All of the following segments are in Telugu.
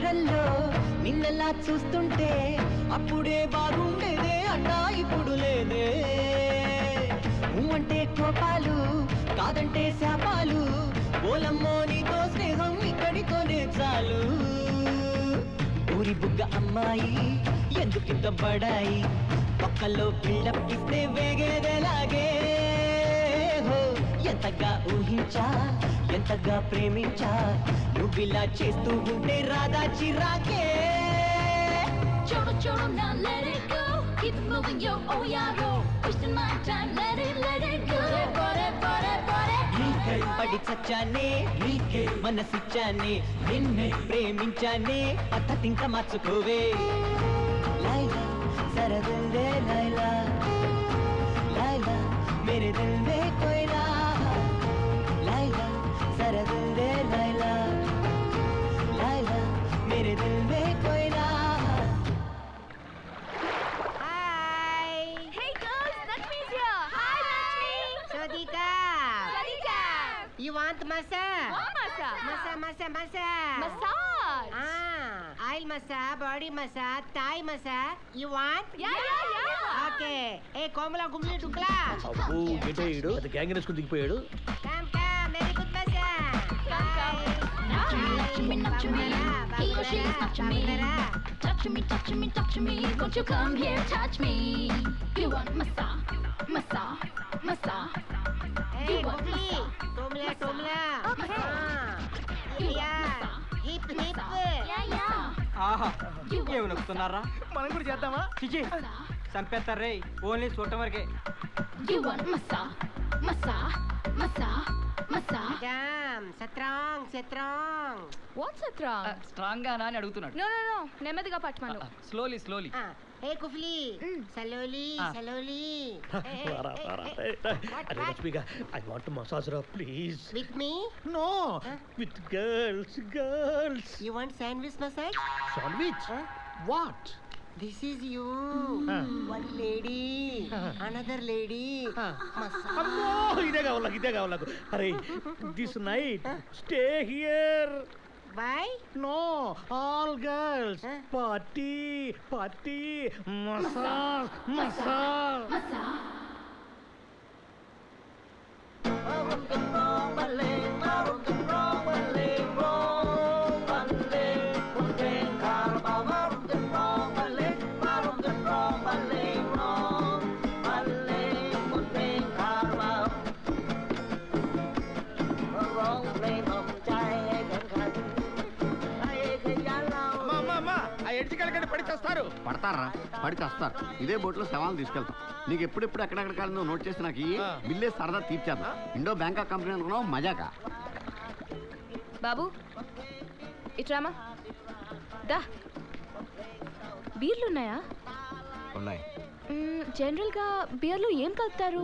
కళ్ళల్లో నిన్నలా చూస్తుంటే అప్పుడే బాగుండేదే అన్నా ఇప్పుడు లేదే. అంటే కోపాలు కాదంటే శాపాలు, ఓలమ్మో నీతో స్నేహం ఇక్కడితోనే చాలు. ఊరి బుగ్గ అమ్మాయి ఎందుకింత బడాయి, పక్కల్లో బిల్డప్ ఇస్తే వేగేదేలాగే. ఎంతగా ఊహించా ఎంతగా ప్రేమించా, నువ్విలా చేస్తూ ఉంటే రాదా చిరాకే. చూడు చూడు now let it go, keep it moving yo oh yeah roll, wasting my time let it go. నీకై పడి చచ్చానే, నీకే మనసిచ్చానే, నిన్నే ప్రేమించానే, పద్ధతింక మార్చుకోవే. లైలా జరా దిల్ దే లైలా, లైలా మేరే దిల్ మే కోయిలా, లైలా జరా దిల్ దే లైలా, లైలా మేరే దిల్ మే కోయిలా. You want massage? What massage? Massage. Oil massage, body massage, Thai massage. You want? Yeah. Okay. Hey, Komala Gumli Dukla. అబ్బో గెటేయుడు అది గ్యాంగ్ వేసుకుని దిగిపోయాడు. Come. Very good massage. Come. Nudge me. He or she is touching me. Touch me. Won't you come here, touch me? You want massage? Hey, Gumli. Tomla. Okay. Yeah. Hip. Yeah. ఆహా ఏమి నొక్కుతున్నారా? మనం కూడా చేద్దామా? చిచి చంపేస్తారే, ఓన్లీ చూడటం వరకే. You want massage? Madam, strong. What's a wrong? Strong గానా అని అడుగుతున్నాడు. No. నెమ్మదిగా పట్టుమను. స్లోలీ. Hey, Kufli. Slowly. లక్ష్మిగా ఐ వాంట్ మసాజ్ రా please. With me? No with girls. You want sandwich massage? Sandwich what? This is you. One lady. Another lady. Massage. అమ్మో ఇదే కావాలి నాకు. అరే this night stay here. Why? No, all girls. Party. Massage. పడతారా పడి చేస్తారు. ఇదే బోట్లో శవాలను తీసుకెళ్తాం. నీకు ఎప్పుడెప్పుడు ఎక్కడెక్కడ కాదు నువ్వు నోట్ చేసి నాకు బిల్లే సరదా తీర్చేద్దాం. ఇండో బ్యాంకాక్ కంపెనీ అనుకున్నావు మజాకా. బాబు ఇట్రామా దా. బీర్లున్నాయా? ఉన్నాయి. జనరల్గా బీర్లు ఏం కలుపుతారు?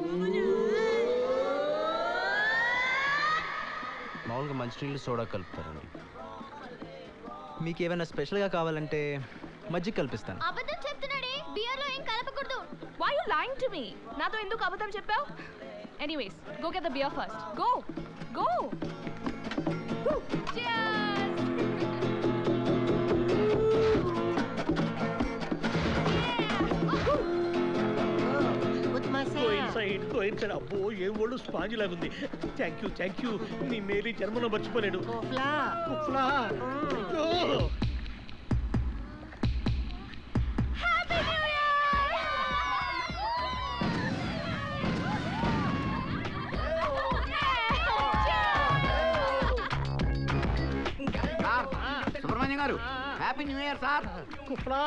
మామూలుగా మంచినీళ్ళు సోడా కలుపుతారండి. మీకు ఏమైనా స్పెషల్గా కావాలంటే మజ్జిగ కల్పిస్తాను. అబద్ధం చెప్తున్నాడే, బియర్లో ఏం కలపకూడదు. Why you lying to me? నాతో ఎందుకు అబద్ధం చెప్పావు? Anyways, go get the beer first. Go. Cheers. Good massage. Go inside. అబ్బో ఏం ఒళ్ళు స్పాంజ్ లాగుంది. Thank you. నీ మేరీ జన్మలో మర్చిపోలేడు. కుఫ్లా. సుబ్రహ్మణ్యం గారు హ్యాపీ న్యూ ఇయర్ సార్. కుఫ్లా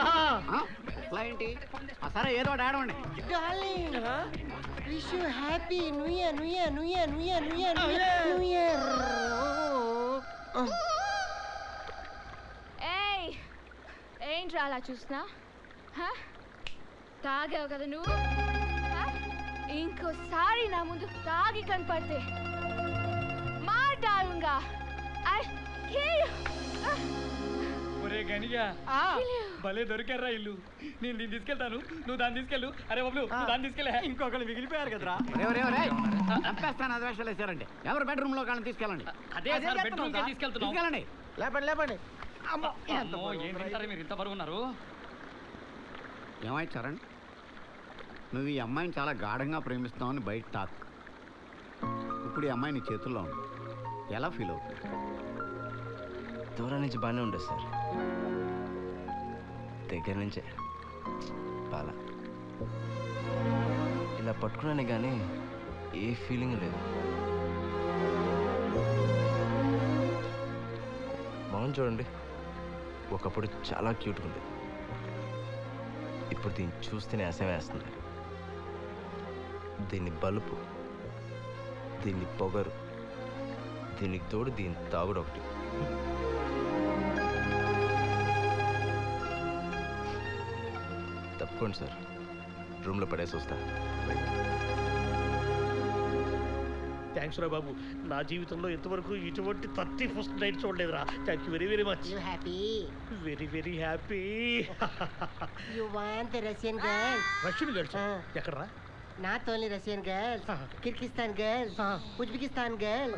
ఏంటి? సరే ఏదో ఆడవండి. Darling, wish you happy New Year. ఏయ్, ఏంట్రా అలా చూస్తున్నా? తాగావు కదా నువ్వు? ఇంకోసారి నా ముందు తాగి కనపడితే మాట్లాడుగా. ఒరే గనిగా భలే దొరికారా ఇల్లు. నేను దీన్ని తీసుకెళ్తాను, నువ్వు దాన్ని తీసుకెళ్ళు. అరే బాబు నువ్వు దాన్ని తీసుకెళ్ళా. ఇంకొకళ్ళు మిగిలిపోయారు కదరా. చంపేస్తాను అది వేషాలు వేసారండి. ఎవరు బెడ్రూమ్ లో కానీ తీసుకెళ్ళండి. అదే బెడ్రూమ్ తీసుకెళ్తున్నాం. తీసుకెళ్ళండి. లేపండి. ఏం తింటారు మీరు ఇంత బరువు ఉన్నారు? ఏమై చరణ్, నువ్వు ఈ అమ్మాయిని చాలా గాఢంగా ప్రేమిస్తావని బయట టాక్. ఇప్పుడు ఈ అమ్మాయి నీ చేతుల్లో ఉంది, ఎలా ఫీల్ అవుతుంది? దూరం నుంచి బాగానే ఉండదు సార్, దగ్గర నుంచే బాగా ఇలా పట్టుకున్నానే కానీ ఏ ఫీలింగ్ లేదు. మొహం చూడండి, ఒకప్పుడు చాలా క్యూట్గా ఉండేది, ఇప్పుడు దీన్ని చూస్తేనే అసహ్యం వేస్తుంది. దీన్ని బలుపు, దీన్ని పొగరు, దీనికి తోడు దీని తాగుడు ఒకటి. తప్పుకోండి సార్, రూమ్లో పడేసి వస్తా. థ్యాంక్స్ రా బాబు, నా జీవితంలో ఇంతవరకు ఇటువంటి 31st నైట్ చూడలేదురా. Thank you very very much. You happy? Very very happy. You want the Russian girls? Russian girls ఎక్కడరా? Not only Russian girls, Kyrgyzstan girls, Uzbekistan girls,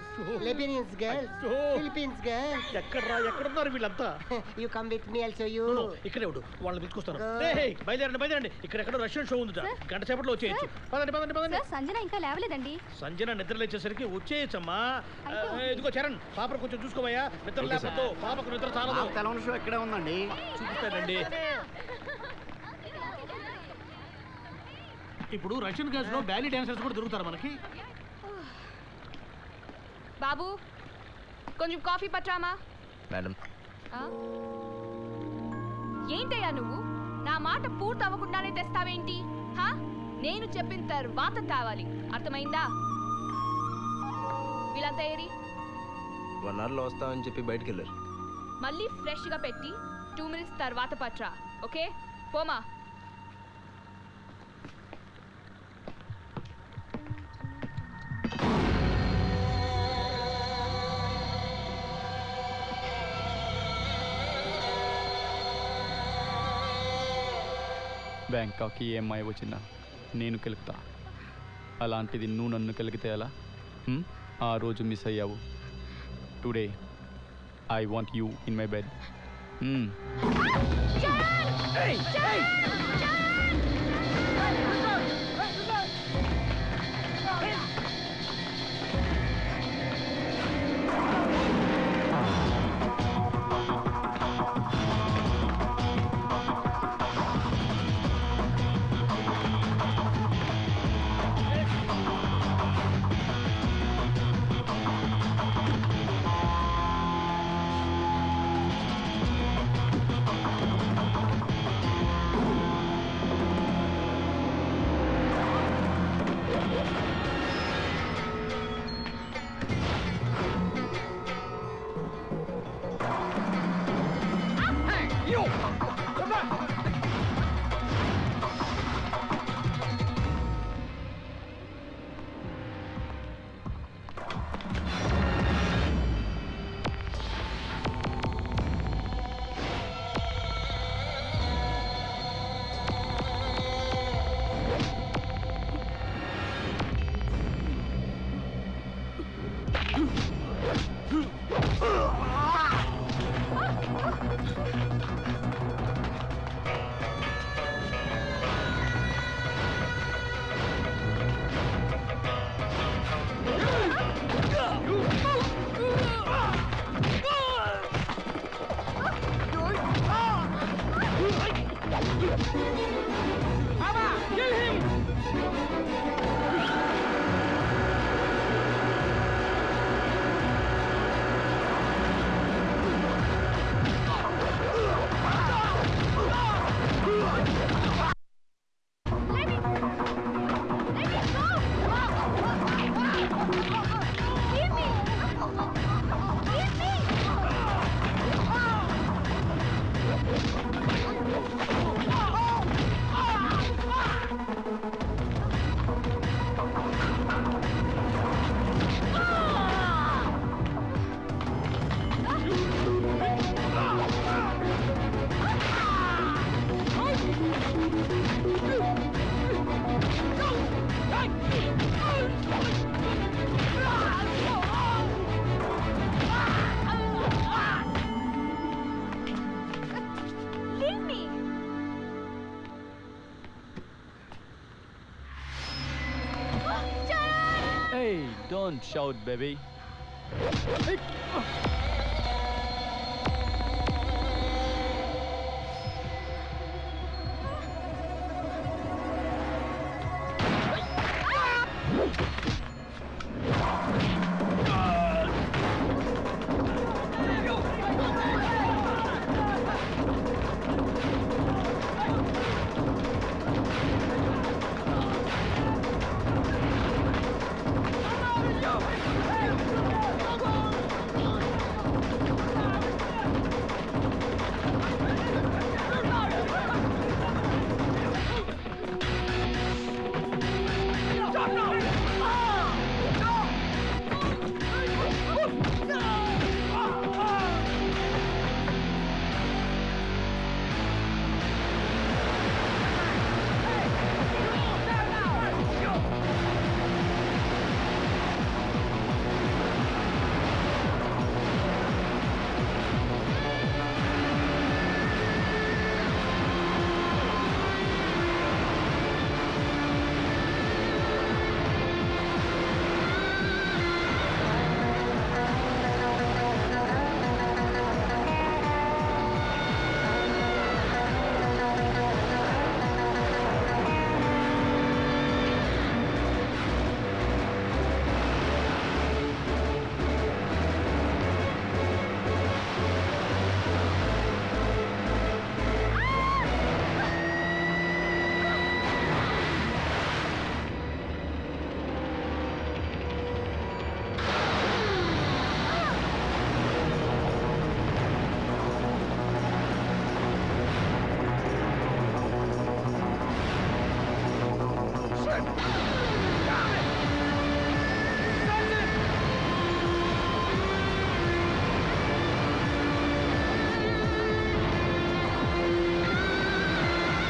Lebanese girls, Philippines girls. ఎక్కడున్నారు వీళ్ళంతా? You come with me, I'll show you. ఇక్కడే ఉండు, వాళ్ళని పిలుచుకొస్తాను. బయలుదేరండి. ఇక్కడ రష్యన్ షో ఉందిట, గంట సేపట్లో వచ్చేయచ్చు. పదండి. సంజన ఇంకా లేవలేదండి. సంజన నిద్ర లేచేసరికి వచ్చేయచ్చమ్మా. ఇదిగో చరణ్, పాపను కొంచెం చూసుకోవయ్యా. నిద్ర లేకపోతే పాపకు నిద్ర చాలా. తెలవని షో ఎక్కడే ఉందండి, చూపిస్తానండి. ఇప్పుడు రష్యన్ గర్ల్స్ లో బ్యాలీ డాన్సర్స్ కూడా దొరుకుతారు మనకి. బాబు కొంచెం కాఫీ పట్రామా? మేడం, ఏంటయ్యా నువ్వు నా మాట పూర్తి అవ్వకుండానే తెస్తావేంటి? నేను చెప్పిన తర్వాత తావాలి, అర్థమైందా? వీళ్ళంతా ఏరి 1 అవర్లో వస్తామని చెప్పి బయటికి వెళ్ళారు. మళ్ళీ ఫ్రెష్గా పెట్టి 2 minutes తర్వాత పట్రా, ఓకే? పోమా. బ్యాంకాక్కి EMI వచ్చిందా నేను కెలుపుతా, అలాంటిది నువ్వు నన్ను కలిగితే ఎలా? ఆ రోజు మిస్ అయ్యావు. Today I want you in my bed. Hey, don't shout, baby. Shit!